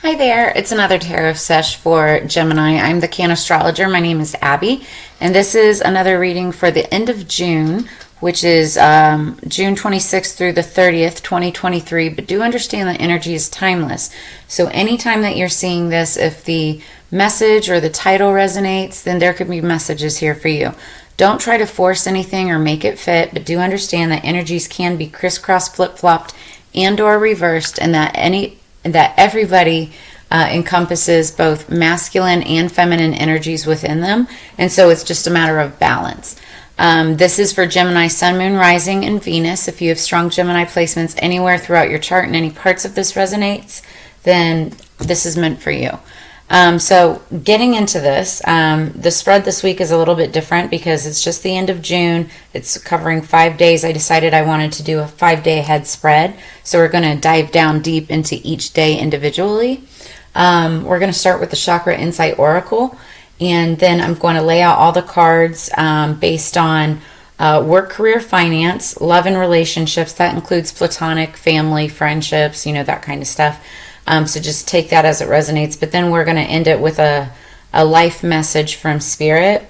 Hi there, it's another tarot sesh for Gemini. I'm the Cannastrologer. My name is Abby, and this is another reading for the end of June, which is June 26th through the 30th, 2023. But do understand that energy is timeless. So anytime that you're seeing this, if the message or the title resonates, then there could be messages here for you. Don't try to force anything or make it fit, but do understand that energies can be crisscrossed, flip-flopped, and or reversed, and that everybody encompasses both masculine and feminine energies within them, and so it's just a matter of balance. This is for Gemini, Sun, Moon, Rising, and Venus. If you have strong Gemini placements anywhere throughout your chart and any parts of this resonates, then this is meant for you. So getting into this, the spread this week is a little bit different because it's just the end of June. It's covering 5 days. I decided I wanted to do a 5-day ahead spread. So we're going to dive down deep into each day individually. We're going to start with the Chakra Insight Oracle. And then I'm going to lay out all the cards based on work, career, finance, love, and relationships. That includes platonic, family, friendships, that kind of stuff. So just take that as it resonates. But then we're going to end it with a life message from Spirit.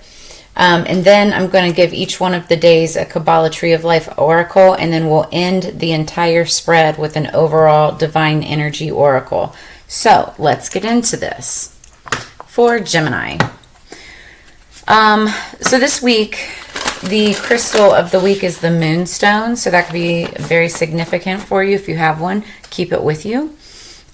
And then I'm going to give each one of the days a Kabbalah Tree of Life Oracle. And then we'll end the entire spread with an overall Divine Energy Oracle. So let's get into this. For Gemini. So this week, the crystal of the week is the Moonstone. So that could be very significant for you. If you have one, keep it with you.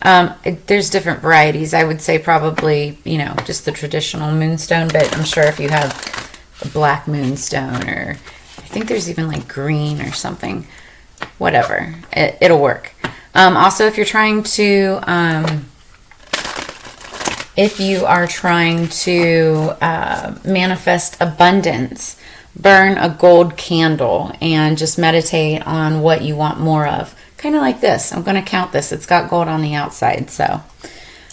There's different varieties. I would say probably, just the traditional moonstone, but I'm sure if you have a black moonstone, or I think there's even like green or something, whatever, it'll work. Also, if you're trying to, manifest abundance, burn a gold candle and just meditate on what you want more of. Kind of like this. I'm going to count this. It's got gold on the outside. So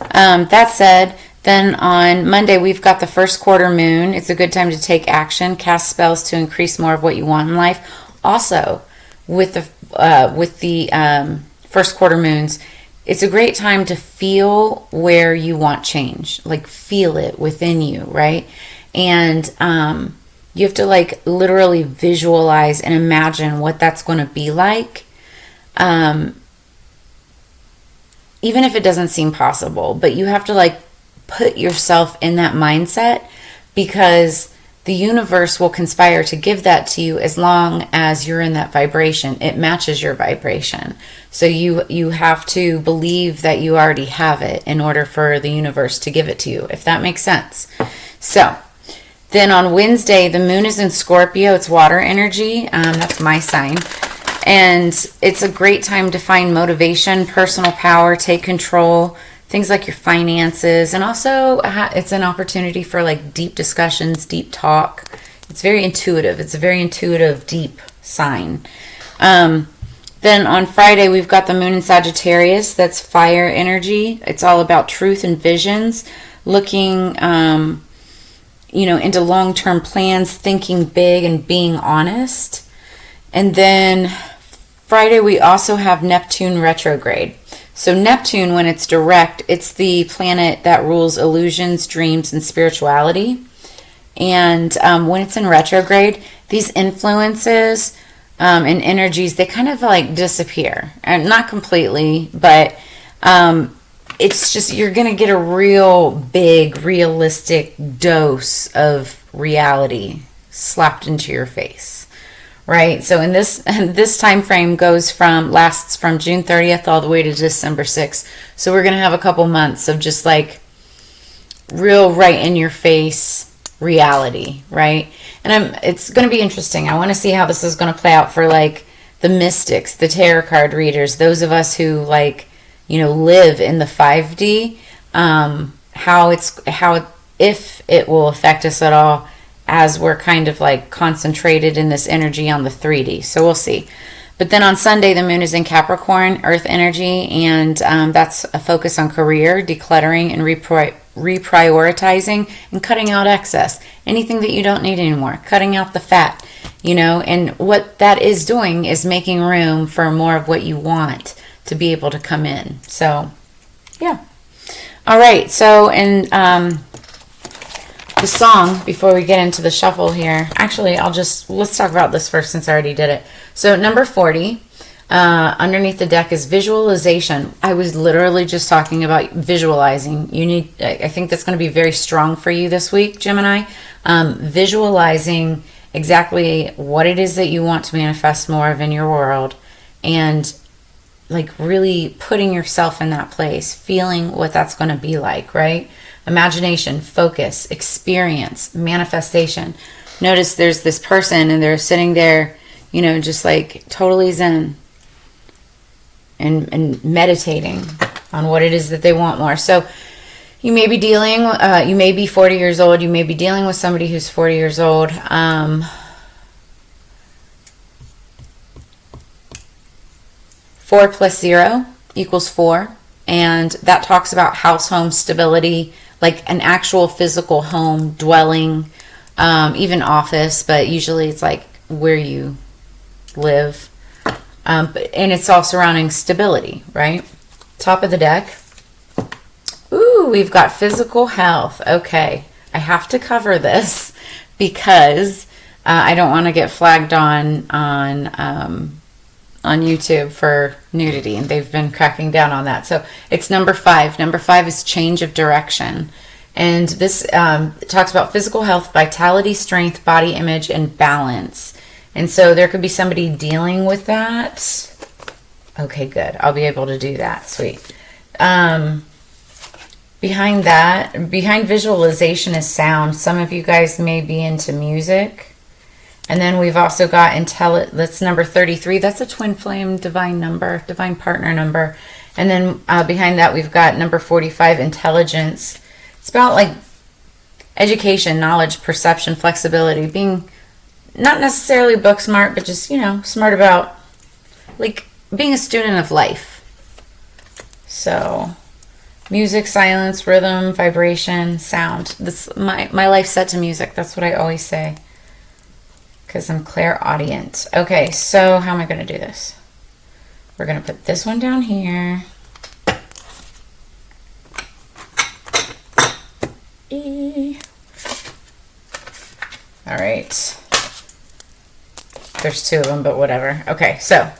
that said, then on Monday we've got the first quarter moon. It's a good time to take action, cast spells to increase more of what you want in life. Also, with the first quarter moons, it's a great time to feel where you want change. Like feel it within you, right? And you have to like literally visualize and imagine what that's going to be like. Even if it doesn't seem possible, but you have to like put yourself in that mindset, because the universe will conspire to give that to you as long as you're in that vibration. It matches your vibration. So you have to believe that you already have it in order for the universe to give it to you, if that makes sense. So then on Wednesday, the moon is in Scorpio. It's water energy. That's my sign. And it's a great time to find motivation, personal power, take control, things like your finances. And also it's an opportunity for like deep discussions, deep talk. It's very intuitive. It's a very intuitive, deep sign. Then on Friday, we've got the moon in Sagittarius. That's fire energy. It's all about truth and visions, looking, into long-term plans, thinking big and being honest. And then Friday, we also have Neptune retrograde. So Neptune, when it's direct, it's the planet that rules illusions, dreams, and spirituality. And when it's in retrograde, these influences and energies, they kind of like disappear. And not completely, but it's just, you're going to get a real big, realistic dose of reality slapped into your face. Right, so in this time frame lasts from June 30th all the way to December 6th. So we're going to have a couple months of just like real right in your face reality, right? And it's going to be interesting. I want to see how this is going to play out for like the mystics, the tarot card readers, those of us who like, live in the 5D, if it will affect us at all, as we're kind of like concentrated in this energy on the 3D. So we'll see. But then on Sunday, the moon is in Capricorn, earth energy, and that's a focus on career, decluttering, and reprioritizing, and cutting out excess. Anything that you don't need anymore, cutting out the fat, and what that is doing is making room for more of what you want to be able to come in. So, yeah. All right, so in the song, before we get into the shuffle here, actually, let's talk about this first since I already did it. So number 40, underneath the deck is visualization. I was literally just talking about visualizing. I think that's going to be very strong for you this week, Gemini. Visualizing exactly what it is that you want to manifest more of in your world, and like really putting yourself in that place, feeling what that's going to be like, right? Imagination, focus, experience, manifestation. Notice there's this person and they're sitting there, you know, just like totally zen and meditating on what it is that they want more. So you may be you may be 40 years old. You may be dealing with somebody who's 40 years old. 4 plus 0 equals 4. And that talks about house, home, stability, like an actual physical home, dwelling, even office, but usually it's like where you live. And it's all surrounding stability, right? Top of the deck. Ooh, we've got physical health. Okay, I have to cover this because I don't want to get flagged on YouTube for nudity, and they've been cracking down on that. So it's number 5. Number 5 is change of direction. And this talks about physical health, vitality, strength, body image, and balance. And so there could be somebody dealing with that. Okay, good. I'll be able to do that. Sweet. Behind visualization is sound. Some of you guys may be into music. And then we've also got that's number 33. That's a twin flame divine number, divine partner number. And then behind that we've got number 45, intelligence. It's about like education, knowledge, perception, flexibility, being not necessarily book smart, but just, you know, smart about like being a student of life. So music, silence, rhythm, vibration, sound. My life's set to music. That's what I always say, because I'm clairaudient. Okay, so how am I going to do this? We're going to put this one down here. All right. There's 2 of them, but whatever. Okay, so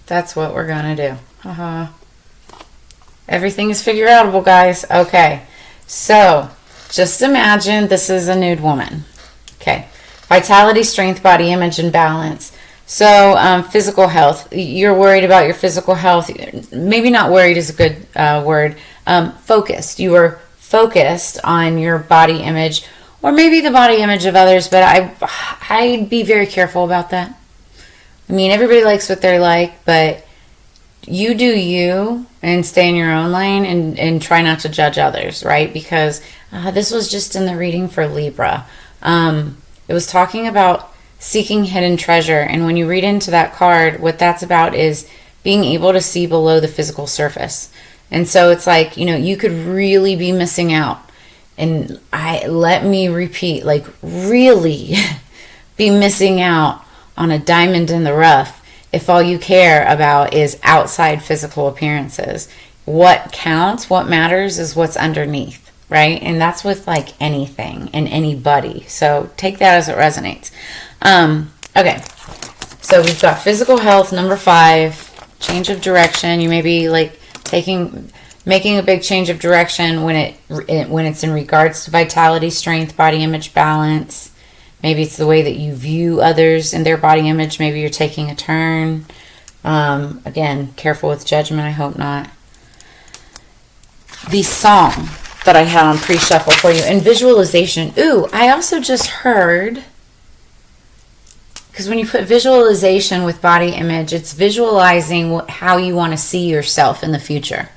that's what we're going to do. Everything is figure outable, guys. Okay, so just imagine this is a nude woman. Okay, vitality, strength, body image, and balance. So physical health. You're worried about your physical health. Maybe not worried is a good word. Focused. You were focused on your body image, or maybe the body image of others, but I'd be very careful about that. I mean, everybody likes what they're like, but you do you and stay in your own lane and try not to judge others, right? Because this was just in the reading for Libra. It was talking about seeking hidden treasure. And when you read into that card, what that's about is being able to see below the physical surface. And so it's like, you know, you could really be missing out. And let me repeat, like really be missing out on a diamond in the rough if all you care about is outside physical appearances. What counts, what matters is what's underneath, right? And that's with like anything and anybody. So take that as it resonates. Okay, so we've got physical health, number 5, change of direction. You may be like making a big change of direction when it's in regards to vitality, strength, body image, balance. Maybe it's the way that you view others and their body image. Maybe you're taking a turn. Again, careful with judgment. I hope not. The song that I had on pre-shuffle for you and visualization. Ooh, I also just heard, because when you put visualization with body image, it's visualizing how you want to see yourself in the future.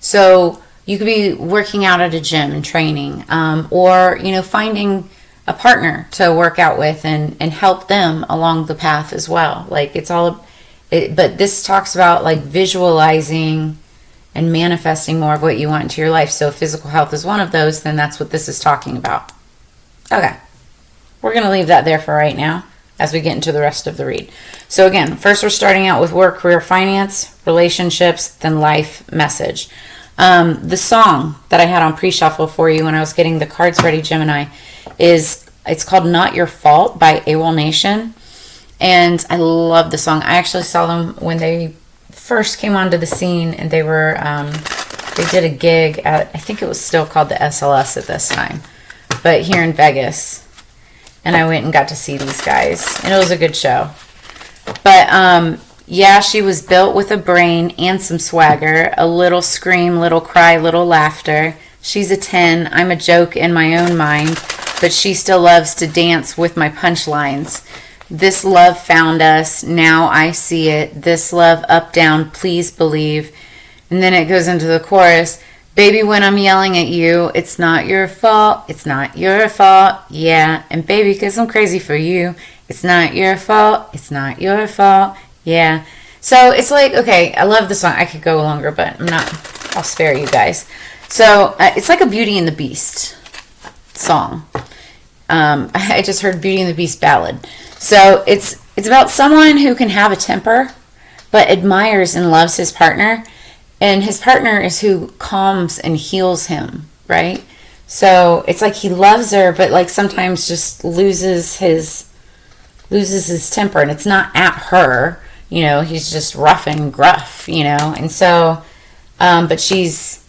So you could be working out at a gym and training, or, you know, finding a partner to work out with and help them along the path as well. Like but this talks about like visualizing and manifesting more of what you want into your life. So if physical health is one of those, then that's what this is talking about. Okay. We're going to leave that there for right now. as we get into the rest of the read. So again, first we're starting out with work, career, finance, relationships, then life message. The song that I had on pre-shuffle for you when I was getting the cards ready, Gemini, it's called Not Your Fault by AWOL Nation. And I love the song. I actually saw them when they first came onto the scene, and they did a gig at, I think it was still called the SLS at this time, but here in Vegas. And I went and got to see these guys, and it was a good show. But yeah, she was built with a brain and some swagger, a little scream, little cry, little laughter. She's a 10. I'm a joke in my own mind, but she still loves to dance with my punchlines. This love found us, now I see it. This love up, down, please believe. And then it goes into the chorus. Baby, when I'm yelling at you, it's not your fault, it's not your fault, yeah. And baby, 'cause I'm crazy for you, it's not your fault, it's not your fault, yeah. So it's like, okay, I love the song. I could go longer, but I'll spare you guys. So it's like a Beauty and the Beast song. I just heard Beauty and the Beast ballad. So it's about someone who can have a temper, but admires and loves his partner. And his partner is who calms and heals him, right? So it's like he loves her, but like sometimes just loses his temper, and it's not at her, he's just rough and gruff, and so, but she's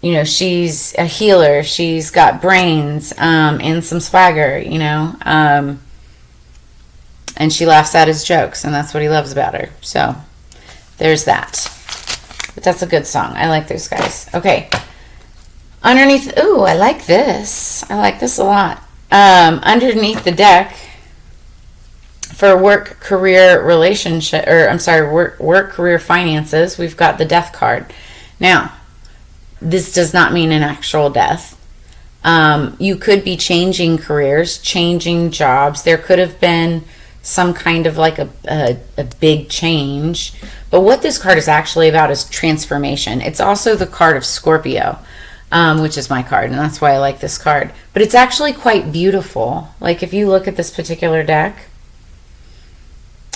a healer, she's got brains, and some swagger, and she laughs at his jokes, and that's what he loves about her. So there's that. But that's a good song. I like those guys. Okay. Underneath, ooh, I like this. I like this a lot. Underneath the deck for work, career, relationship, work, career, finances, we've got the Death card. Now, this does not mean an actual death. You could be changing careers, changing jobs. There could have been some kind of like a big change. But what this card is actually about is transformation. It's also the card of Scorpio, which is my card, and that's why I like this card. But it's actually quite beautiful. Like if you look at this particular deck,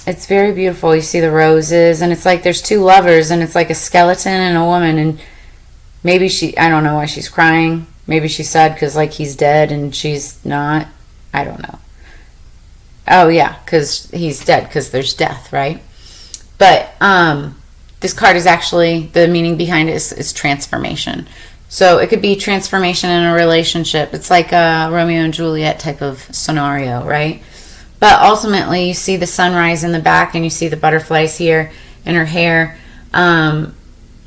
it's very beautiful. You see the roses, and it's like there's two lovers, and it's like a skeleton and a woman, and maybe I don't know why she's crying. Maybe she's sad because like he's dead and she's not. I don't know. Oh yeah, because he's dead, because there's death, right? But this card is actually, the meaning behind it is transformation. So it could be transformation in a relationship. It's like a Romeo and Juliet type of scenario, right? But ultimately, you see the sunrise in the back, and you see the butterflies here in her hair, and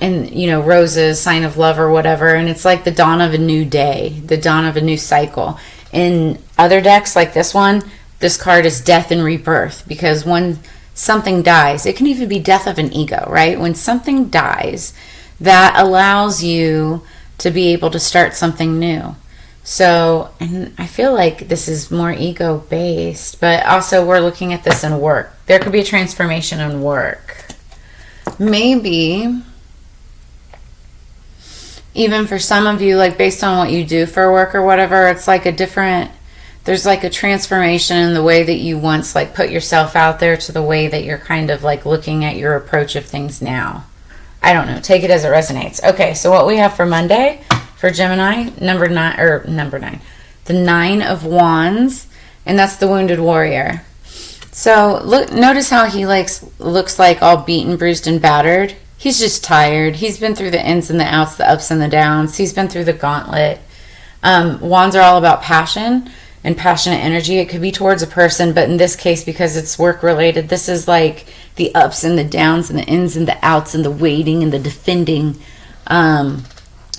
roses, sign of love or whatever. And it's like the dawn of a new day, the dawn of a new cycle. In other decks like this one, this card is death and rebirth, because when something dies, it can even be death of an ego, right? When something dies, that allows you to be able to start something new. So, and I feel like this is more ego based, but also we're looking at this in work. There could be a transformation in work. Maybe even for some of you, like based on what you do for work or whatever, it's like there's like a transformation in the way that you once like put yourself out there to the way that you're kind of like looking at your approach of things now. I don't know. Take it as it resonates. Okay, so what we have for Monday for Gemini, number 9, the 9 of Wands, and that's the Wounded Warrior. So notice how he looks like all beaten, bruised, and battered. He's just tired. He's been through the ins and the outs, the ups and the downs. He's been through the gauntlet. Wands are all about passion and passionate energy. It could be towards a person, but in this case, because it's work related, this is like the ups and the downs and the ins and the outs and the waiting and the defending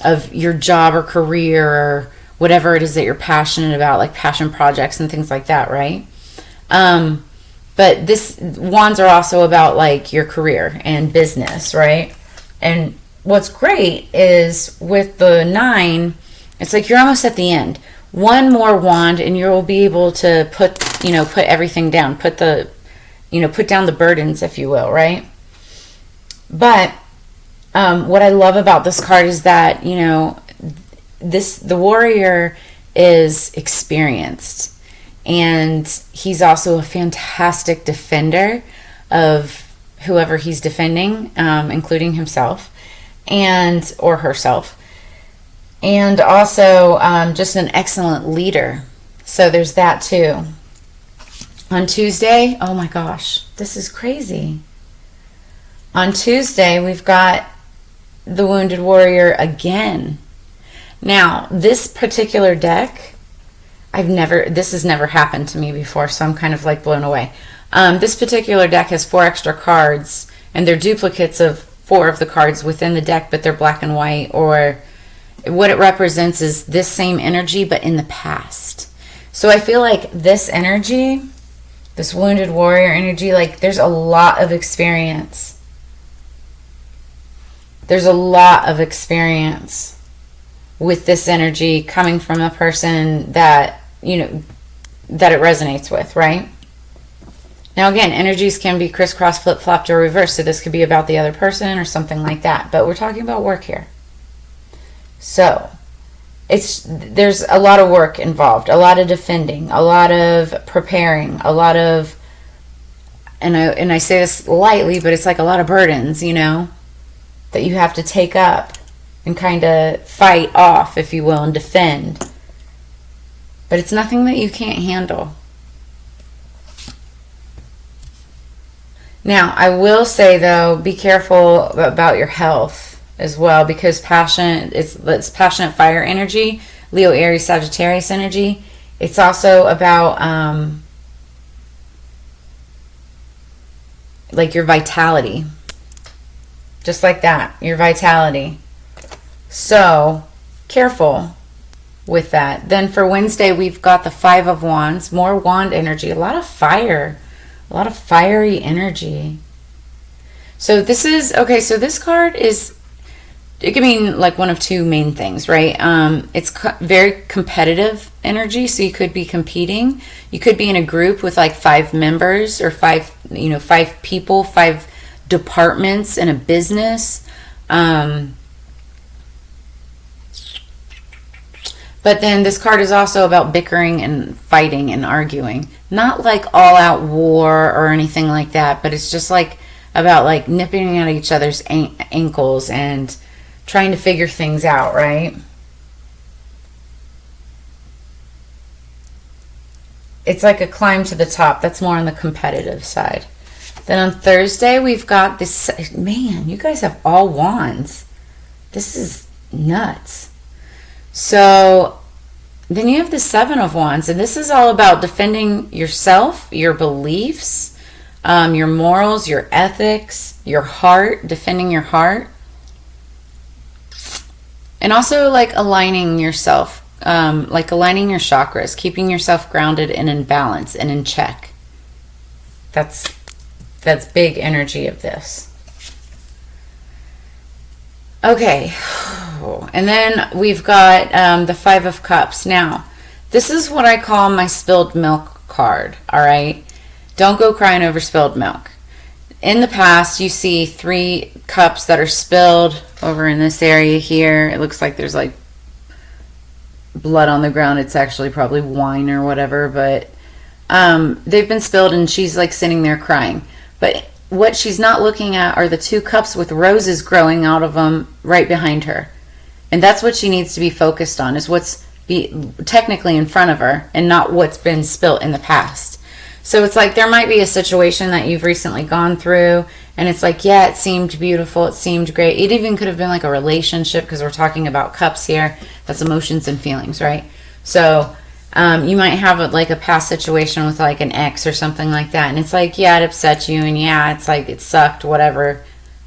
of your job or career or whatever it is that you're passionate about, like passion projects and things like that, right? But wands are also about like your career and business, right? And what's great is with the 9, it's like you're almost at the end. One more wand and you'll be able to put everything down, put down the burdens, if you will, right? But what I love about this card is that, the warrior is experienced. And he's also a fantastic defender of whoever he's defending, including himself and or herself. And also just an excellent leader. So there's that too. On Tuesday, oh my gosh, this is crazy. On Tuesday, we've got the Wounded Warrior again. Now, this particular deck, this has never happened to me before, so I'm kind of like blown away. This particular deck has 4 extra cards, and they're duplicates of 4 of the cards within the deck, but they're black and white, or what it represents is this same energy, but in the past. So I feel like this energy, this Wounded Warrior energy, like there's a lot of experience. There's a lot of experience with this energy coming from a person that, that it resonates with, right? Now again, energies can be crisscross, flip-flopped, or reversed, so this could be about the other person or something like that, but we're talking about work here. So, there's a lot of work involved, a lot of defending, a lot of preparing, a lot of, and I say this lightly, but it's like a lot of burdens, that you have to take up and kind of fight off, if you will, and defend. But it's nothing that you can't handle. Now, I will say, though, be careful about your health as well, because it's passionate fire energy, Leo, Aries, Sagittarius energy. It's also about like your vitality. Just like that, your vitality. So, careful with that. Then for Wednesday, we've got the 5 of Wands, more wand energy, a lot of fire, a lot of fiery energy. So this is, okay, so this card is, it can mean like one of 2 main things, right? It's very competitive energy, so you could be competing. You could be in a group with like 5 members or 5 people, 5 departments in a business. But then this card is also about bickering and fighting and arguing. Not like all out war or anything like that, but it's just like about like nipping at each other's ankles and trying to figure things out, right? It's like a climb to the top. That's more on the competitive side. Then on Thursday, we've got this, man, you guys have all wands. This is nuts. So then you have the 7 of Wands, and this is all about defending yourself, your beliefs, your morals, your ethics, your heart, defending your heart. And also like aligning yourself, like aligning your chakras, keeping yourself grounded and in balance and in check. That's big energy of this. Okay, and then we've got the 5 of Cups. Now, this is what I call my spilled milk card, all right? Don't go crying over spilled milk. In the past, you see 3 cups that are spilled over in this area here. It looks like there's like blood on the ground. It's actually probably wine or whatever, but they've been spilled and she's like sitting there crying. But what she's not looking at are the 2 cups with roses growing out of them right behind her. And that's what she needs to be focused on, is what's technically in front of her and not what's been spilt in the past. So it's like there might be a situation that you've recently gone through and it's like, yeah, it seemed beautiful, it seemed great. It even could have been like a relationship, because we're talking about cups here. That's emotions and feelings, right? So you might have like a past situation with like an ex or something like that, and it's like, yeah, it upset you, and yeah, it's like it sucked, whatever,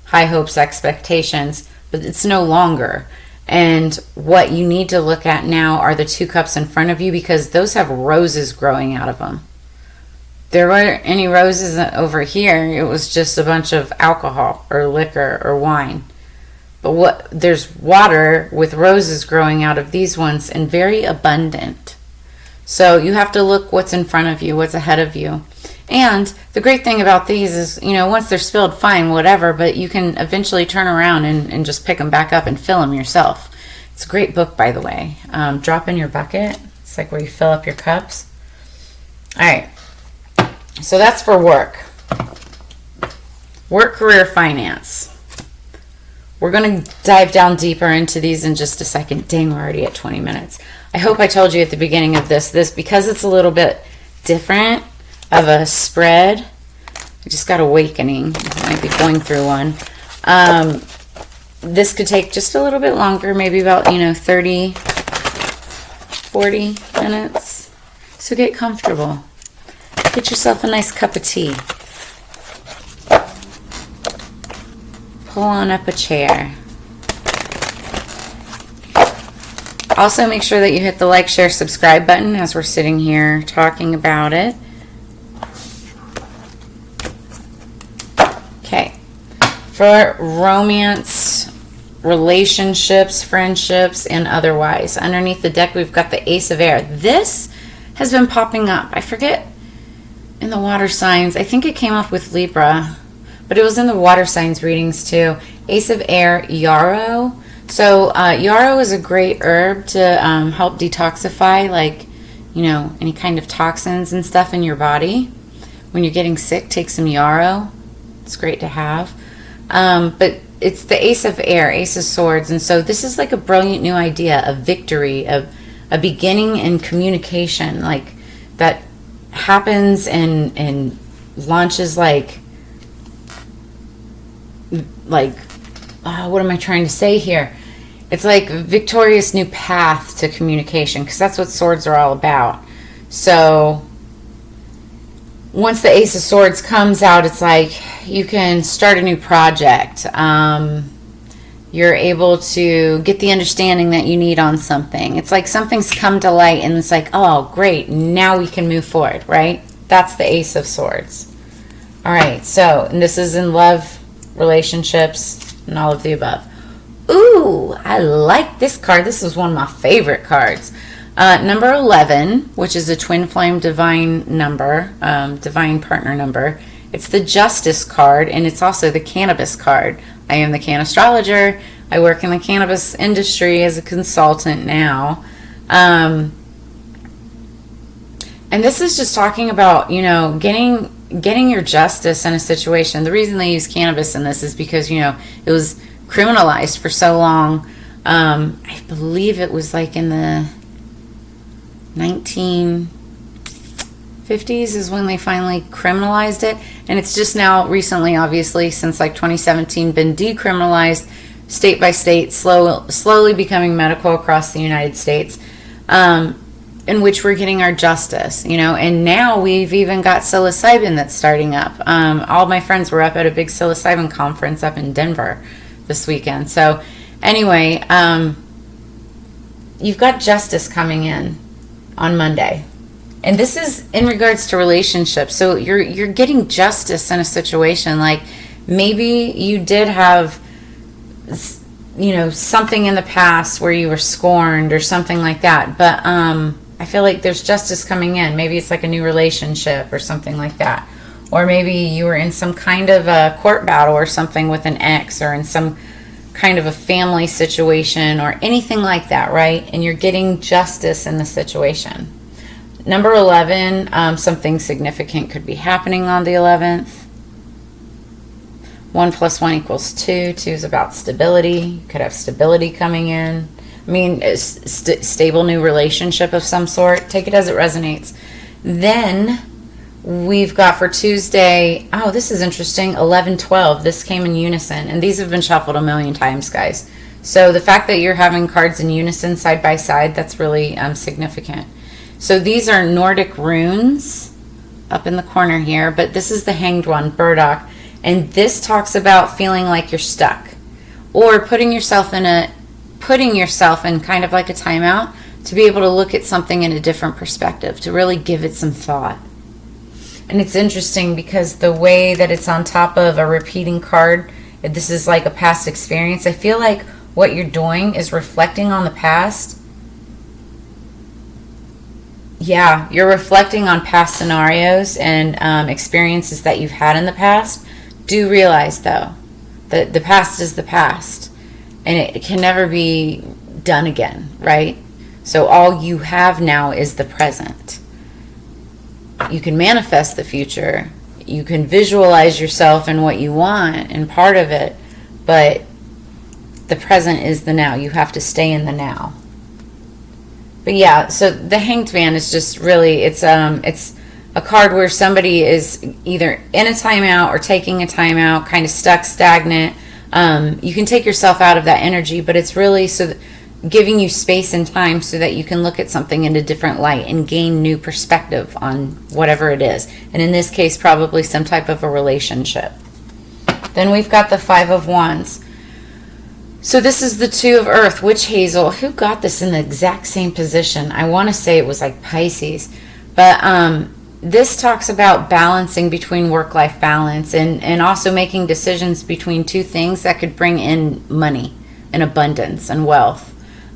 high hopes, expectations, but it's no longer. And what you need to look at now are the 2 cups in front of you, because those have roses growing out of them. There weren't any roses over here. It was just a bunch of alcohol or liquor or wine. But there's water with roses growing out of these ones, and very abundant. So you have to look what's in front of you, what's ahead of you. And the great thing about these is, once they're spilled, fine, whatever, but you can eventually turn around and just pick them back up and fill them yourself. It's a great book, by the way. Drop in your bucket. It's like where you fill up your cups. All right. So that's for work. Work, career, finance. We're going to dive down deeper into these in just a second. Dang, we're already at 20 minutes. I hope I told you at the beginning of this, because it's a little bit different of a spread. I just got awakening. I might be going through one. This could take just a little bit longer, maybe about, 30, 40 minutes. So get comfortable. Get yourself a nice cup of tea. Pull on up a chair. Also, make sure that you hit the like, share, subscribe button as we're sitting here talking about it. Okay. For romance, relationships, friendships, and otherwise. Underneath the deck, we've got the Ace of Air. This has been popping up. I forget in the water signs. I think it came up with Libra, but it was in the water signs readings too. Ace of Air, yarrow. So yarrow is a great herb to help detoxify, like, any kind of toxins and stuff in your body. When you're getting sick, take some yarrow. It's great to have. But it's the Ace of Air, Ace of Swords. And so this is like a brilliant new idea of victory, of a beginning in communication, like that happens and launches like what am I trying to say here? It's like a victorious new path to communication, because that's what swords are all about. So once the Ace of Swords comes out, it's like you can start a new project. You're able to get the understanding that you need on something. It's like something's come to light and it's like, oh, great, now we can move forward, right? That's the Ace of Swords. All right, so, and this is in love, relationships, and all of the above. Ooh, I like this card. This is one of my favorite cards. Number 11, which is a twin flame divine number, divine partner number. It's the Justice card, and it's also the Cannabis card. I am the Cannastrologer. I work in the cannabis industry as a consultant now. And this is just talking about, getting your justice in a situation. The reason they use cannabis in this is because, it was criminalized for so long. I believe it was like in the 1950s is when they finally criminalized it, and it's just now recently, obviously since like 2017, been decriminalized state by state, slowly becoming medical across the United States, in which we're getting our justice, and now we've even got psilocybin that's starting up. All my friends were up at a big psilocybin conference up in Denver this weekend. So anyway, you've got justice coming in on Monday. And this is in regards to relationships. So you're getting justice in a situation. Like maybe you did have, something in the past where you were scorned or something like that. But I feel like there's justice coming in. Maybe it's like a new relationship or something like that. Or maybe you were in some kind of a court battle or something with an ex, or in some kind of a family situation or anything like that, right? And you're getting justice in the situation. Number 11, something significant could be happening on the 11th. 1 + 1 = 2. 2 is about stability. You could have stability coming in. I mean, a stable new relationship of some sort. Take it as it resonates. Then we've got for Tuesday, oh, this is interesting, 11, 12. This came in unison, and these have been shuffled a million times, guys. So the fact that you're having cards in unison side by side, that's really significant. So these are Nordic runes up in the corner here, but this is the Hanged One, Burdock, and this talks about feeling like you're stuck or putting yourself in kind of like a timeout to be able to look at something in a different perspective, to really give it some thought. And it's interesting because the way that it's on top of a repeating card, this is like a past experience. I feel like what you're doing is reflecting on the past. Yeah, you're reflecting on past scenarios and experiences that you've had in the past. Do realize, though, that the past is the past, and it can never be done again, right? So all you have now is the present. you can manifest the future. You can visualize yourself and what you want and part of it, but the present is the now. You have to stay in the now. But yeah, so the Hanged Man is just really, it's a card where somebody is either in a timeout or taking a timeout, kind of stuck, stagnant. You can take yourself out of that energy, but it's really giving you space and time so that you can look at something in a different light and gain new perspective on whatever it is. And in this case, probably some type of a relationship. Then we've got the Five of Wands. So this is the Two of Earth, Witch Hazel. Who got this in the exact same position? I want to say it was like Pisces. But this talks about balancing between work-life balance and also making decisions between two things that could bring in money and abundance and wealth.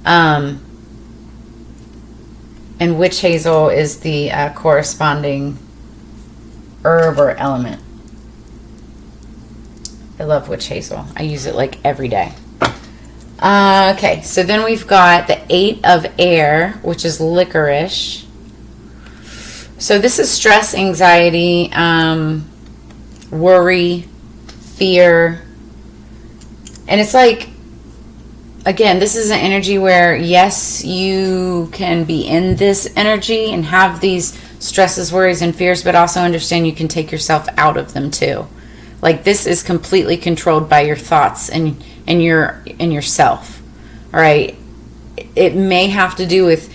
And Witch Hazel is the corresponding herb or element. I love Witch Hazel. I use it like every day. Okay, so then we've got the Eight of Air, which is licorice. So this is stress, anxiety, worry, fear. And it's like, again, this is an energy where, yes, you can be in this energy and have these stresses, worries, and fears, but also understand you can take yourself out of them too. Like, this is completely controlled by your thoughts and yourself. All right. It may have to do with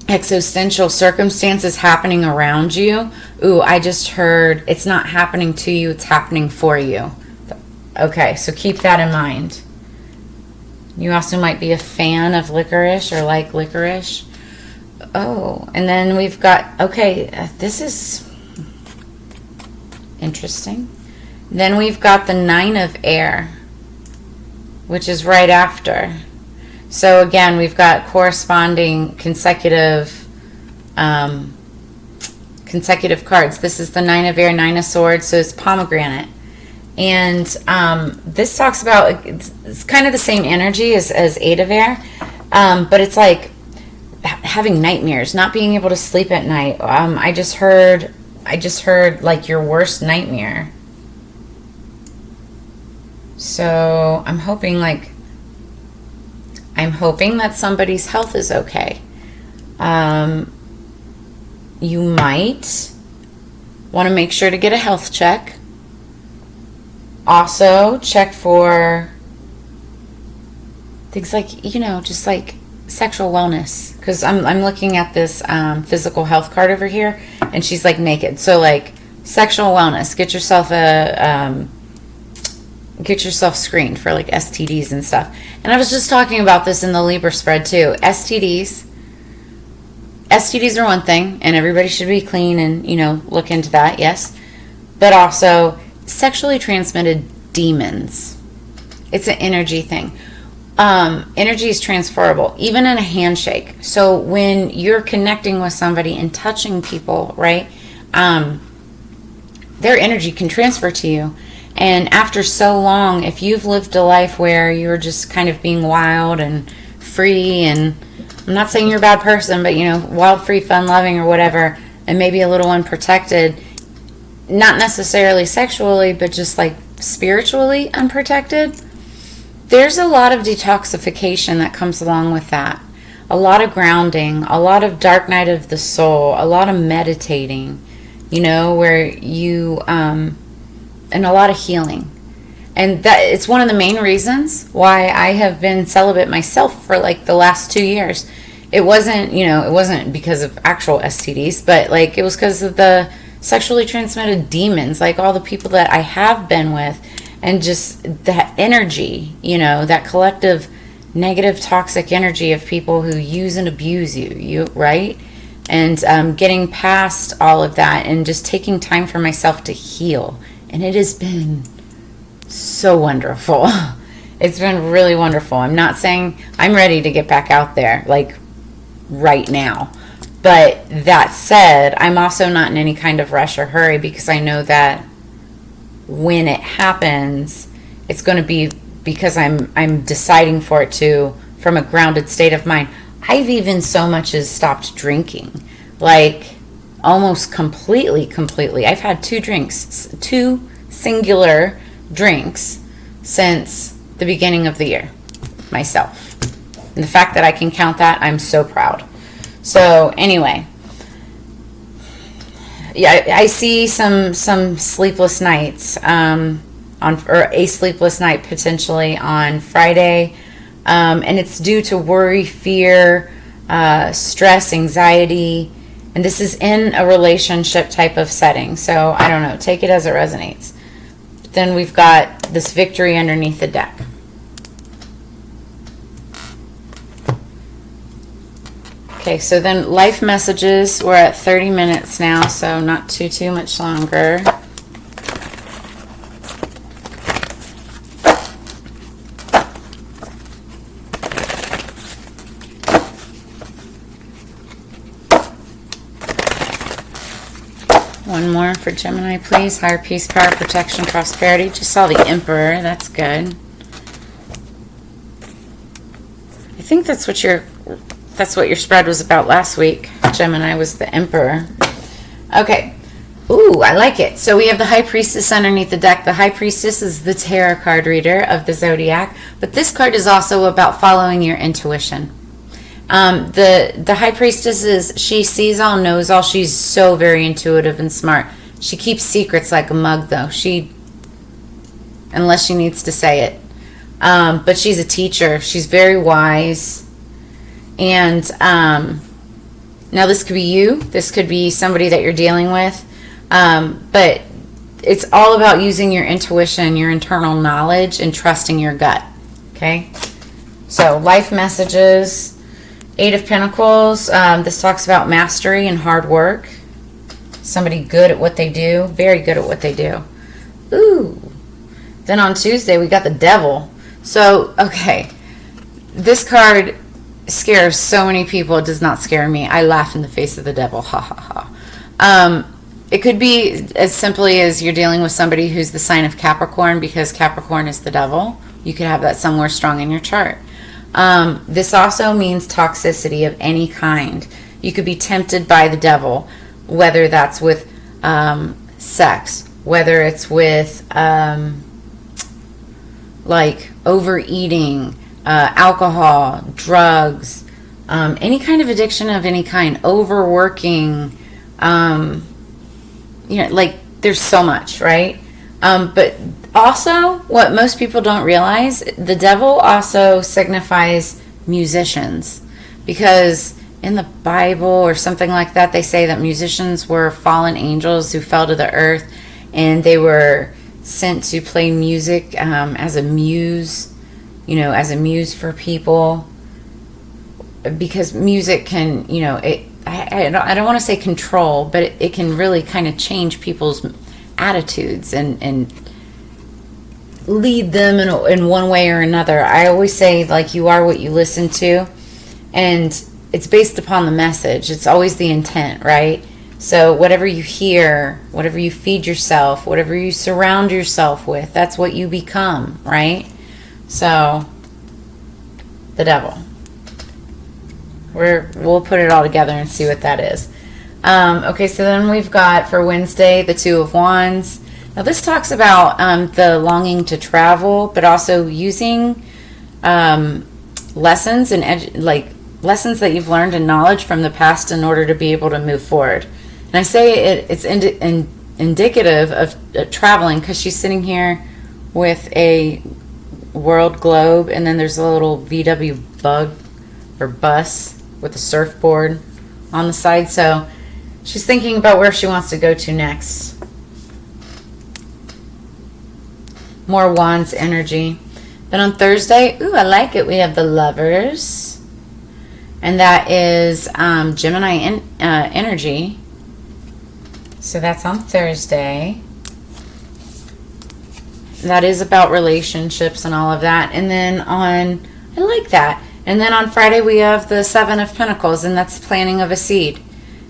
existential circumstances happening around you. Ooh, I just heard it's not happening to you, it's happening for you. Okay, so keep that in mind. You also might be a fan of licorice or like licorice. Oh, and then we've got, okay, this is interesting. Then we've got the Nine of Air, which is right after. So again, we've got corresponding consecutive cards. This is the Nine of Air, Nine of Swords, so it's pomegranate. And this talks about, it's kind of the same energy as Eight of Air, but it's like having nightmares, not being able to sleep at night. I just heard like your worst nightmare. So I'm hoping that somebody's health is okay. You might want to make sure to get a health check. Also, check for things like, just like sexual wellness. Because I'm looking at this physical health card over here, and she's like naked. So like sexual wellness. Get yourself screened for like STDs and stuff. And I was just talking about this in the Libra spread too. STDs are one thing, and everybody should be clean and, look into that, yes. But also sexually transmitted demons. It's an energy thing. Energy is transferable, even in a handshake. So when you're connecting with somebody and touching people, right, their energy can transfer to you. And after so long, if you've lived a life where you're just kind of being wild and free, and I'm not saying you're a bad person, but, wild, free, fun, loving, or whatever, and maybe a little unprotected, not necessarily sexually, but just like spiritually unprotected, there's a lot of detoxification that comes along with that. A lot of grounding, a lot of dark night of the soul, a lot of meditating, where you, and a lot of healing. And that it's one of the main reasons why I have been celibate myself for like the last 2 years. It wasn't, it wasn't because of actual STDs, but like it was because of the sexually transmitted demons, like all the people that I have been with, and just that energy, that collective negative toxic energy of people who use and abuse you, right? And getting past all of that and just taking time for myself to heal. And it has been so wonderful. It's been really wonderful. I'm not saying I'm ready to get back out there, like right now. But that said, I'm also not in any kind of rush or hurry, because I know that when it happens, it's going to be because I'm deciding for it to, from a grounded state of mind. I've even so much as stopped drinking. Like, almost completely. I've had two singular drinks since the beginning of the year myself. And the fact that I can count that, I'm so proud. So anyway, yeah, I see some sleepless nights or a sleepless night potentially on Friday, and it's due to worry, fear, stress, anxiety, and this is in a relationship type of setting. So I don't know, take it as it resonates. Then we've got this victory underneath the deck. Okay, so then life messages, we're at 30 minutes now, so not too much longer. One more for Gemini, please. Higher peace, power, protection, prosperity. Just saw the Emperor. That's good. I think that's what your spread was about last week. Gemini was the Emperor. Okay. Ooh, I like it. So we have the High Priestess underneath the deck. The High Priestess is the tarot card reader of the Zodiac, but this card is also about following your intuition. The High Priestess she sees all, knows all. She's so very intuitive and smart. She keeps secrets like a mug, though. Unless she needs to say it. But she's a teacher. She's very wise. And now this could be you. This could be somebody that you're dealing with. But it's all about using your intuition, your internal knowledge, and trusting your gut. Okay? So life messages. 8 of Pentacles, this talks about mastery and hard work. Somebody good at what they do, very good at what they do. Ooh. Then on Tuesday, we got the Devil. So, okay, this card scares so many people. It does not scare me. I laugh in the face of the devil. Ha, ha, ha. It could be as simply as you're dealing with somebody who's the sign of Capricorn, because Capricorn is the devil. You could have that somewhere strong in your chart. This also means toxicity of any kind. You could be tempted by the devil, whether that's with sex, whether it's with like overeating, alcohol, drugs, any kind of addiction of any kind, overworking, like there's so much, right? But also, what most people don't realize, the devil also signifies musicians, because in the Bible or something like that, they say that musicians were fallen angels who fell to the earth, and they were sent to play music as a muse, as a muse for people, because music can, I don't want to say control, but it can really kind of change people's attitudes and lead them in one way or another. I always say, like, you are what you listen to, and it's based upon the message. It's always the intent, right? So whatever you hear, whatever you feed yourself, whatever you surround yourself with, that's what you become, right? So the devil, we'll put it all together and see what that is. Okay, so then we've got for Wednesday the Two of Wands. Now this talks about the longing to travel, but also using lessons and lessons that you've learned and knowledge from the past in order to be able to move forward. And I say it's indicative of traveling, because she's sitting here with a world globe, and then there's a little VW bug or bus with a surfboard on the side. So she's thinking about where she wants to go to next. More Wands energy. Then on Thursday, ooh, I like it. We have the Lovers, and that is Gemini energy. So that's on Thursday. That is about relationships and all of that. And then I like that. And then on Friday we have the Seven of Pentacles, and that's planting of a seed.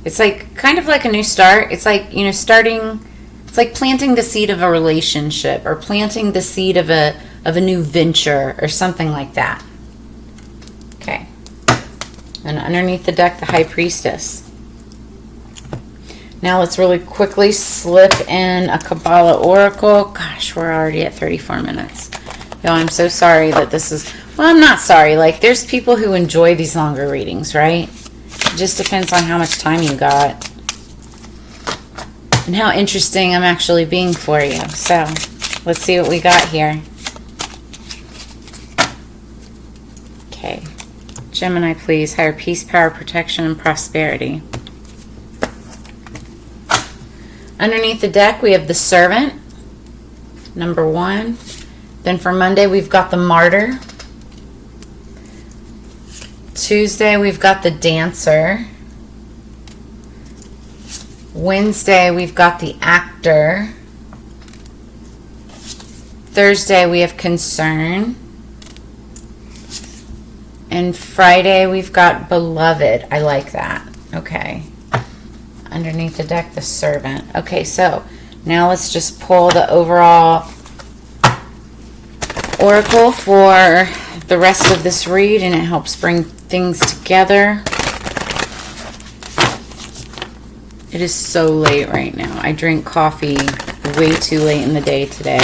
It's like kind of like a new start. It's like, starting. It's like planting the seed of a relationship, or planting the seed of a new venture or something like that. Okay. And underneath the deck, the High Priestess. Now let's really quickly slip in a Kabbalah oracle. Gosh, we're already at 34 minutes. Yo, I'm so sorry that this is... Well, I'm not sorry. Like, there's people who enjoy these longer readings, right? It just depends on how much time you got. And how interesting I'm actually being for you. So, let's see what we got here. Okay. Gemini, please. Higher peace, power, protection, and prosperity. Underneath the deck, we have the Servant, number 1. Then for Monday, we've got the Martyr. Tuesday, we've got the Dancer. Wednesday, we've got the Actor. Thursday, we have Concern. And Friday, we've got Beloved. I like that. Okay. Underneath the deck, the Servant. Okay, so now let's just pull the overall oracle for the rest of this read, and it helps bring things together. It is so late right now. I drank coffee way too late in the day today.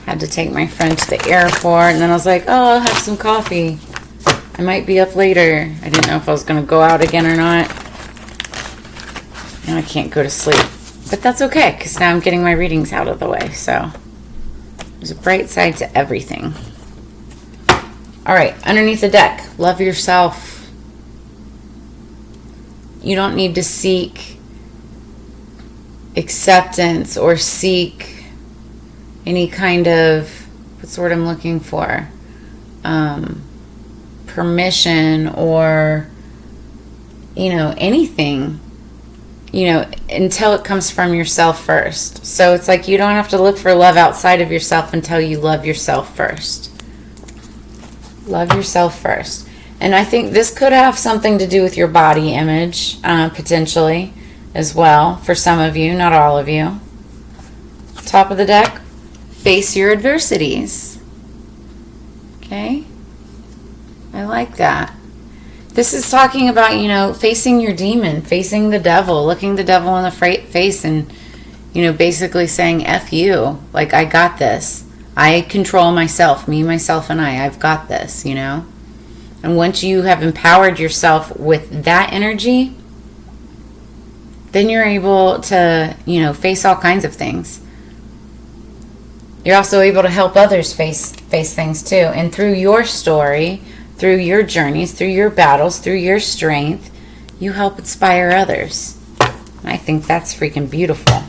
Had to take my friend to the airport, and then I was like, oh, I'll have some coffee. I might be up later. I didn't know if I was going to go out again or not. Now I can't go to sleep. But that's okay, because now I'm getting my readings out of the way. So there's a bright side to everything. All right, underneath the deck, love yourself. You don't need to seek acceptance or seek any kind of, what's the word I'm looking for? Permission or, anything. Until it comes from yourself first. So it's like you don't have to look for love outside of yourself until you love yourself first. Love yourself first. And I think this could have something to do with your body image, potentially, as well, for some of you, not all of you. Top of the deck, face your adversities. Okay? I like that. This is talking about, facing your demon, facing the devil, looking the devil in the face and, basically saying, F you. Like, I got this. I control myself, me, myself, and I've got this, And once you have empowered yourself with that energy, then you're able to, face all kinds of things. You're also able to help others face things too. And through your story, through your journeys, through your battles, through your strength, you help inspire others. I think that's freaking beautiful.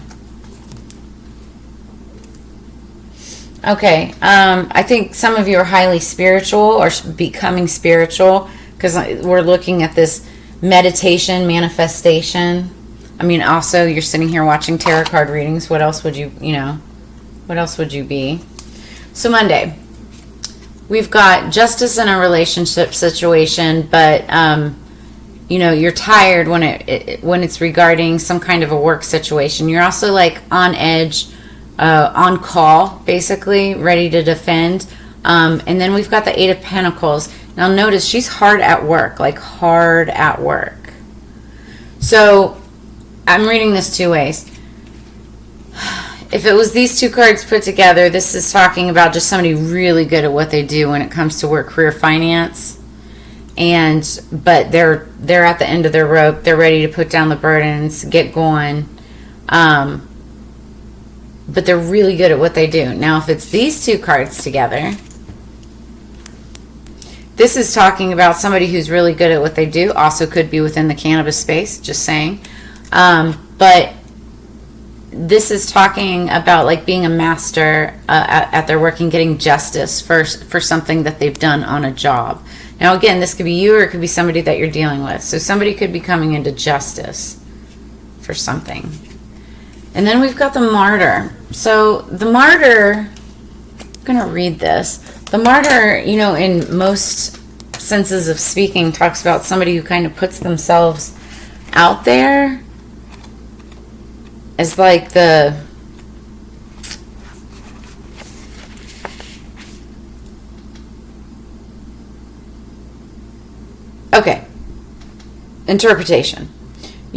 Okay, I think some of you are highly spiritual or becoming spiritual because we're looking at this meditation, manifestation. I mean, also you're sitting here watching tarot card readings. What else would you, what else would you be? So Monday, we've got justice in a relationship situation, but you're tired when it's regarding some kind of a work situation. You're also like on edge, on call, basically ready to defend. And then we've got the Eight of Pentacles. Now notice she's hard at work, like hard at work. So I'm reading this two ways. If it was these two cards put together, this is talking about just somebody really good at what they do when it comes to work, career, finance. But they're at the end of their rope. They're ready to put down the burdens, get going. But they're really good at what they do. Now, if it's these two cards together, this is talking about somebody who's really good at what they do. Also could be within the cannabis space, just saying. But this is talking about like being a master at their work and getting justice for something that they've done on a job. Now again, this could be you or it could be somebody that you're dealing with. So somebody could be coming into justice for something. And then we've got the Martyr. So the Martyr, I'm going to read this. The Martyr, in most senses of speaking, talks about somebody who kind of puts themselves out there as like the interpretation.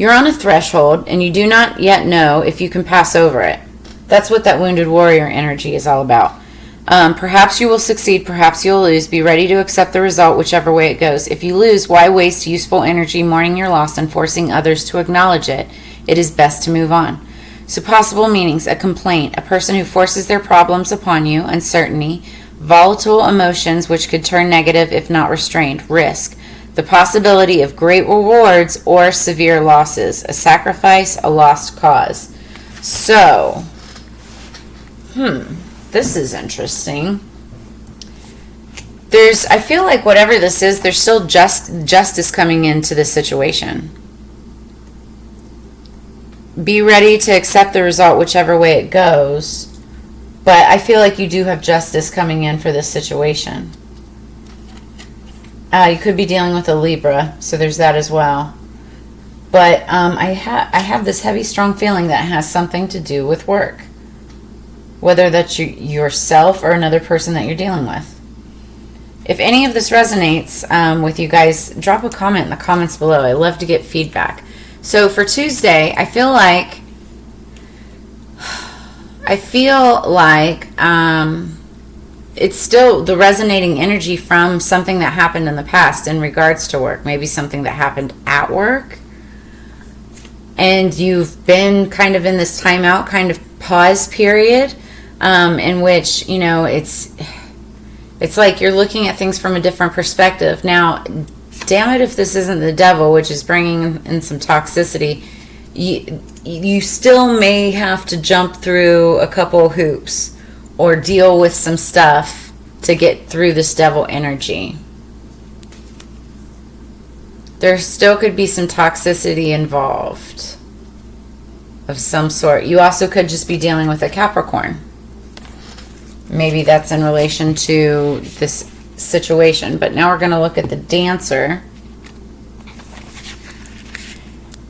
You're on a threshold, and you do not yet know if you can pass over it. That's what that wounded warrior energy is all about. Perhaps you will succeed, perhaps you'll lose. Be ready to accept the result whichever way it goes. If you lose, why waste useful energy mourning your loss and forcing others to acknowledge it? It is best to move on. So possible meanings: a complaint, a person who forces their problems upon you, uncertainty, volatile emotions which could turn negative if not restrained, risk, the possibility of great rewards or severe losses, a sacrifice, a lost cause. So, this is interesting. I feel like whatever this is, there's still justice coming into this situation. Be ready to accept the result whichever way it goes. But I feel like you do have justice coming in for this situation. You could be dealing with a Libra, so there's that as well. But I have this heavy, strong feeling that has something to do with work. Whether that's yourself or another person that you're dealing with. If any of this resonates with you guys, drop a comment in the comments below. I love to get feedback. So for Tuesday, I feel like it's still the resonating energy from something that happened in the past in regards to work. Maybe something that happened at work. And you've been kind of in this timeout, kind of pause period, in which, it's like you're looking at things from a different perspective. Now, damn it if this isn't the devil, which is bringing in some toxicity. You still may have to jump through a couple hoops or deal with some stuff to get through this devil energy. There still could be some toxicity involved of some sort. You also could just be dealing with a Capricorn. Maybe that's in relation to this situation. But now we're going to look at the Dancer.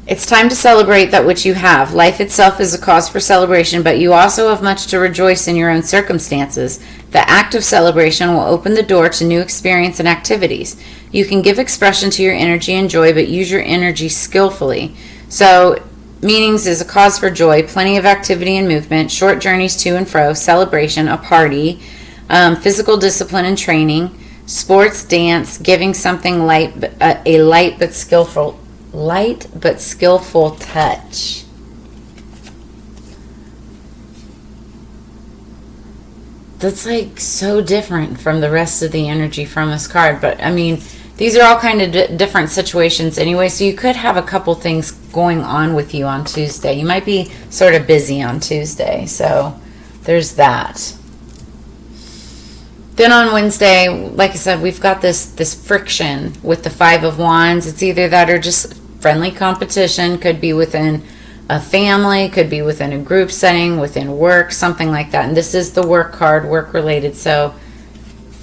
It's time to celebrate that which you have. Life itself is a cause for celebration, but you also have much to rejoice in your own circumstances. The act of celebration will open the door to new experience and activities. You can give expression to your energy and joy, but use your energy skillfully. So, meanings is a cause for joy, plenty of activity and movement, short journeys to and fro, celebration, a party, physical discipline and training, sports, dance, giving something light, a light but skillful touch. That's like so different from the rest of the energy from this card. But I mean, these are all kind of different situations anyway. So you could have a couple things going on with you on Tuesday. You might be sort of busy on Tuesday. So there's that. Then on Wednesday, like I said, we've got this friction with the Five of Wands. It's either that or just friendly competition. Could be within a family, could be within a group setting, within work, something like that. And this is the work card, work related. So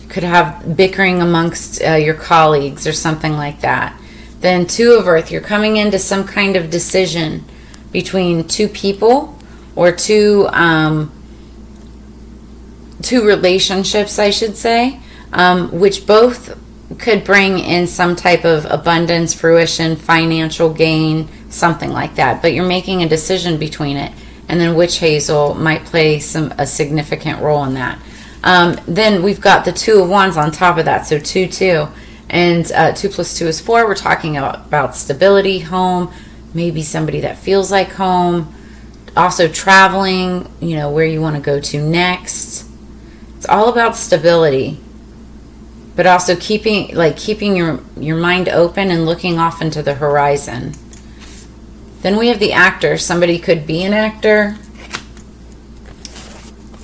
could have bickering amongst your colleagues or something like that. Then Two of Earth, you're coming into some kind of decision between two people or two relationships, I should say, which both could bring in some type of abundance, fruition, financial gain, something like that. But you're making a decision between it. And then Witch Hazel might play a significant role in that. Then we've got the Two of Wands on top of that. So 2, 2. And 2 plus 2 is 4. We're talking about stability, home, maybe somebody that feels like home. Also traveling, where you want to go to next. It's all about stability. But also keeping your mind open and looking off into the horizon. Then we have the Actor. Somebody could be an actor.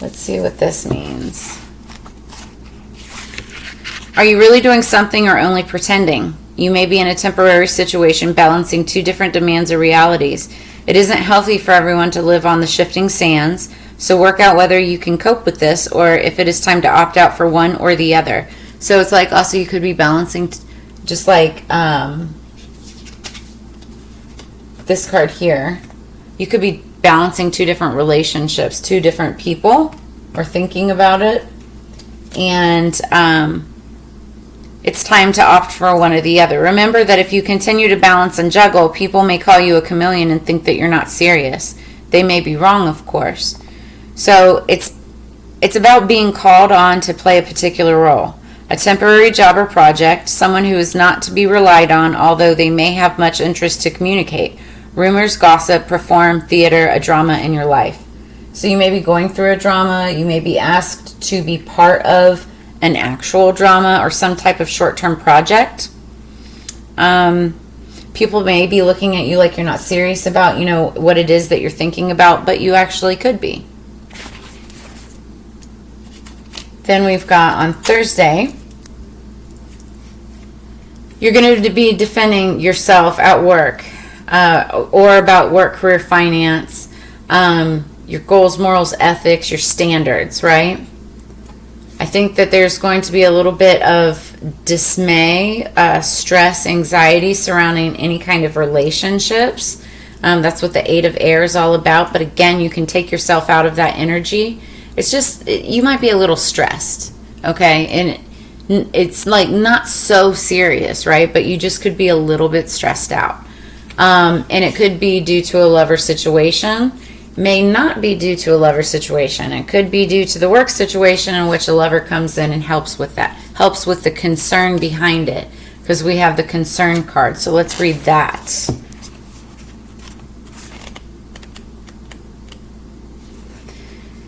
Let's see what this means. Are you really doing something or only pretending? You may be in a temporary situation balancing two different demands or realities. It isn't healthy for everyone to live on the shifting sands, so work out whether you can cope with this or if it is time to opt out for one or the other. So it's like also you could be balancing, just like this card here. You could be balancing two different relationships, two different people, or thinking about it. And it's time to opt for one or the other. Remember that if you continue to balance and juggle, people may call you a chameleon and think that you're not serious. They may be wrong, of course. So it's about being called on to play a particular role. A temporary job or project, someone who is not to be relied on, although they may have much interest to communicate. Rumors, gossip, perform, theater, a drama in your life. So you may be going through a drama, you may be asked to be part of an actual drama or some type of short-term project. People may be looking at you like you're not serious about, what it is that you're thinking about, but you actually could be. Then we've got on Thursday, you're going to be defending yourself at work or about work, career, finance, your goals, morals, ethics, your standards, right? I think that there's going to be a little bit of dismay, stress, anxiety surrounding any kind of relationships. That's what the Eight of Air is all about. But again, you can take yourself out of that energy. It's just, you might be a little stressed, okay? And it's like not so serious, right? But you just could be a little bit stressed out. And it could be due to a lover situation. May not be due to a lover situation. It could be due to the work situation in which a lover comes in and helps with that. Helps with the concern behind it. Because we have the concern card. So let's read that.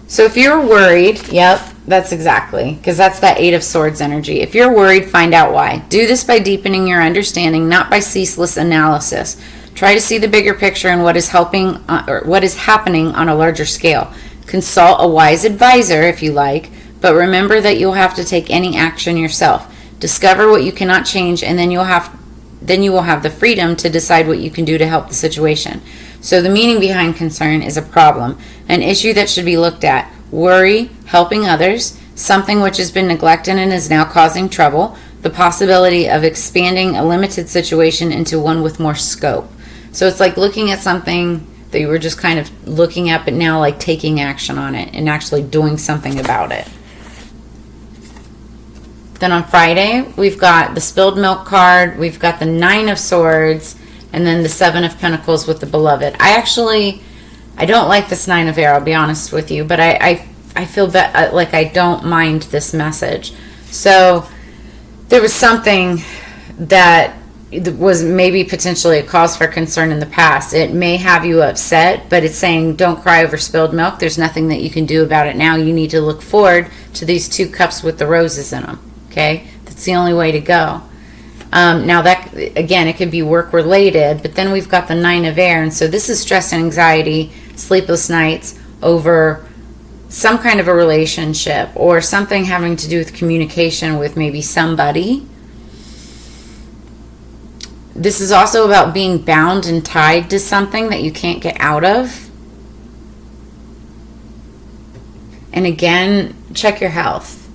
So if you're worried, yep, that's exactly, because that's that Eight of Swords energy. If you're worried, find out why. Do this by deepening your understanding, not by ceaseless analysis. Try to see the bigger picture and what is happening on a larger scale. Consult a wise advisor if you like, but remember that you'll have to take any action yourself. Discover what you cannot change, and then you will have the freedom to decide what you can do to help the situation. So the meaning behind concern is a problem, an issue that should be looked at. Worry, helping others, something which has been neglected and is now causing trouble, the possibility of expanding a limited situation into one with more scope. So it's like looking at something that you were just kind of looking at, but now like taking action on it and actually doing something about it. Then on Friday, we've got the spilled milk card, we've got the Nine of Swords, and then the Seven of Pentacles with the Beloved. I don't like this Nine of Air, I'll be honest with you, but I feel like I don't mind this message. So there was something that was maybe potentially a cause for concern in the past. It may have you upset, but it's saying don't cry over spilled milk. There's nothing that you can do about it now. You need to look forward to these two cups with the roses in them. Okay? That's the only way to go. Now that, again, it could be work related, but then we've got the Nine of Air, and so this is stress and anxiety, sleepless nights over some kind of a relationship or something having to do with communication with maybe somebody. This is also about being bound and tied to something that you can't get out of. And again, check your health.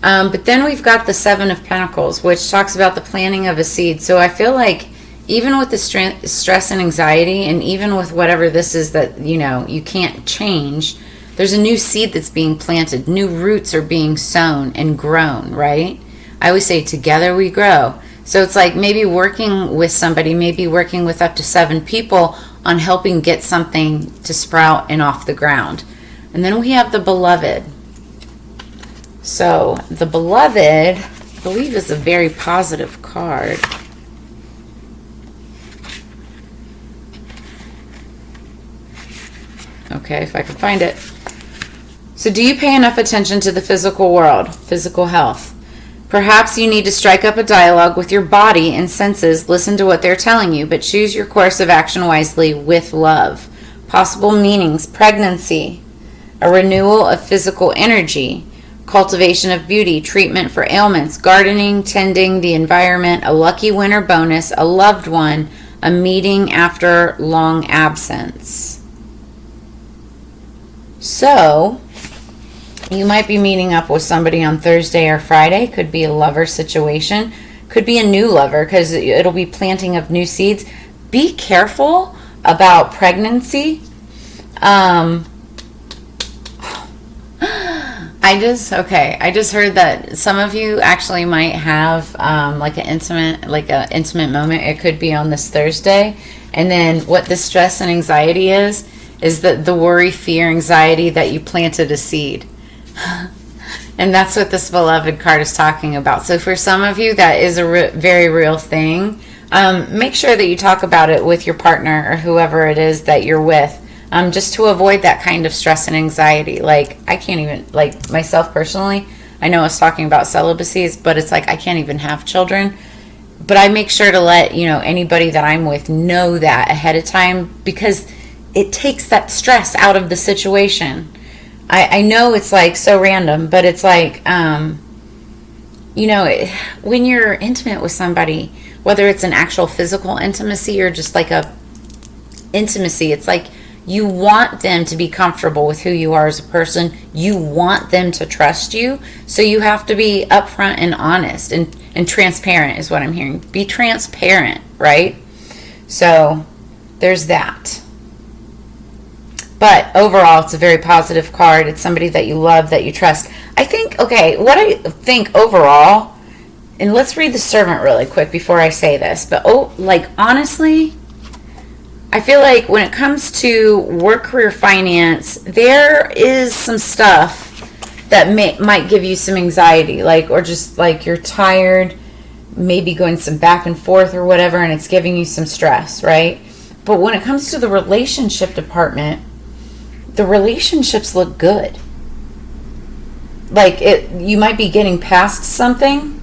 But then we've got the Seven of Pentacles, which talks about the planting of a seed. So I feel like even with the stress and anxiety, and even with whatever this is that, you can't change, there's a new seed that's being planted. New roots are being sown and grown, right? I always say together we grow. So it's like maybe working with somebody, maybe working with up to 7 people on helping get something to sprout and off the ground. And then we have the Beloved. So the Beloved, I believe, is a very positive card. Okay, if I can find it. So do you pay enough attention to the physical world, physical health? Perhaps you need to strike up a dialogue with your body and senses, listen to what they're telling you, but choose your course of action wisely with love. Possible meanings: pregnancy, a renewal of physical energy, cultivation of beauty, treatment for ailments, gardening, tending the environment, a lucky winter bonus, a loved one, a meeting after long absence. So you might be meeting up with somebody on Thursday or Friday. Could be a lover situation. Could be a new lover because it'll be planting of new seeds. Be careful about pregnancy. I just heard that some of you actually might have like an intimate moment. It could be on this Thursday. And then what the stress and anxiety is that the worry, fear, anxiety that you planted a seed. And that's what this beloved card is talking about. So for some of you, that is a very real thing. Make sure that you talk about it with your partner or whoever it is that you're with. Just to avoid that kind of stress and anxiety. Like, I can't even, like, myself personally, I know I was talking about celibacies, but it's like I can't even have children. But I make sure to let, anybody that I'm with know that ahead of time, because it takes that stress out of the situation. I know it's like so random, but it's like, when you're intimate with somebody, whether it's an actual physical intimacy or just like a intimacy, it's like, you want them to be comfortable with who you are as a person. You want them to trust you. So you have to be upfront and honest and transparent is what I'm hearing. Be transparent, right? So there's that. But overall, it's a very positive card. It's somebody that you love, that you trust. I think, what I think overall, and let's read the servant really quick before I say this. But honestly, I feel like when it comes to work, career, finance, there is some stuff that might give you some anxiety, or just like you're tired, maybe going some back and forth or whatever, and it's giving you some stress, right? But when it comes to the relationship department, the relationships look good. You might be getting past something,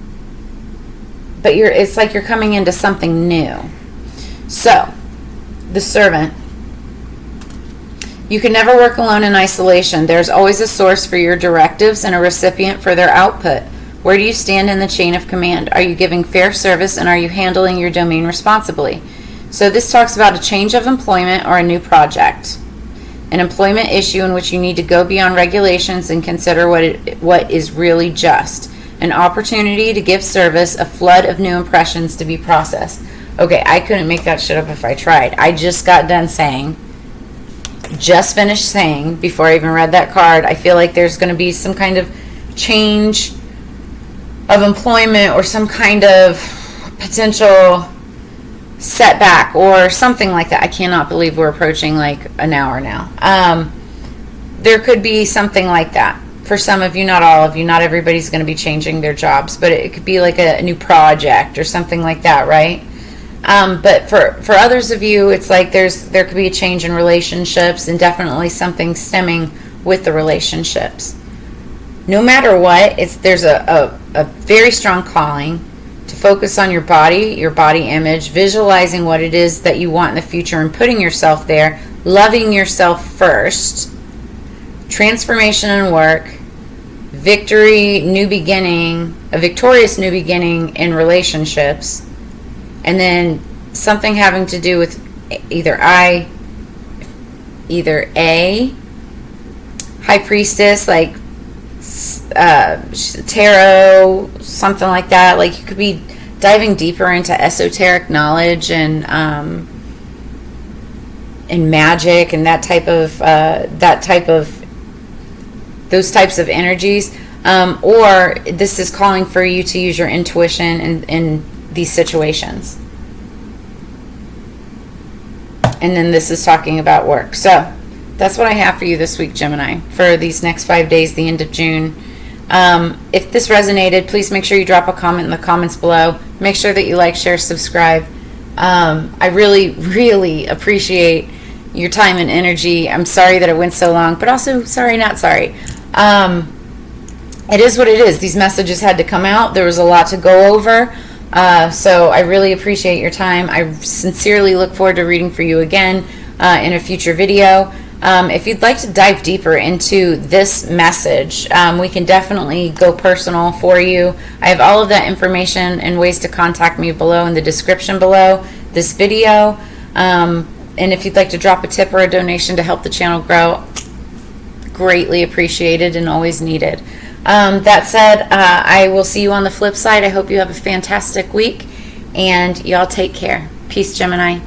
but it's like you're coming into something new. So, the servant. You can never work alone in isolation. There's always a source for your directives and a recipient for their output. Where do you stand in the chain of command? Are you giving fair service, and are you handling your domain responsibly? So this talks about a change of employment or a new project. An employment issue in which you need to go beyond regulations and consider what is really just. An opportunity to give service, a flood of new impressions to be processed. Okay, I couldn't make that shit up if I tried. I just finished saying, before I even read that card, I feel like there's going to be some kind of change of employment or some kind of potential setback or something like that. I cannot believe we're approaching like an hour now. There could be something like that. For some of you, not all of you, not everybody's going to be changing their jobs, but it could be like a new project or something like that, right? But for others of you, it's like there could be a change in relationships, and definitely something stemming with the relationships. No matter what, there's a very strong calling to focus on your body image, visualizing what it is that you want in the future and putting yourself there, loving yourself first, transformation in work, victory, new beginning, a victorious new beginning in relationships. And then something having to do with either A, High Priestess, like tarot, something like that. Like you could be diving deeper into esoteric knowledge and magic and those types of energies. Or this is calling for you to use your intuition in these situations. And then this is talking about work. So that's what I have for you this week, Gemini, for these next 5 days, the end of June. If this resonated, please make sure you drop a comment in the comments below. Make sure that you like, share, subscribe. I really, really appreciate your time and energy. I'm sorry that it went so long, but also sorry, not sorry. It is what it is. These messages had to come out. There was a lot to go over. So I really appreciate your time. I sincerely look forward to reading for you again in a future video. If you'd like to dive deeper into this message, we can definitely go personal for you. I have all of that information and ways to contact me below in the description below this video. And if you'd like to drop a tip or a donation to help the channel grow, greatly appreciated and always needed. That said, I will see you on the flip side. I hope you have a fantastic week, and y'all take care. Peace, Gemini.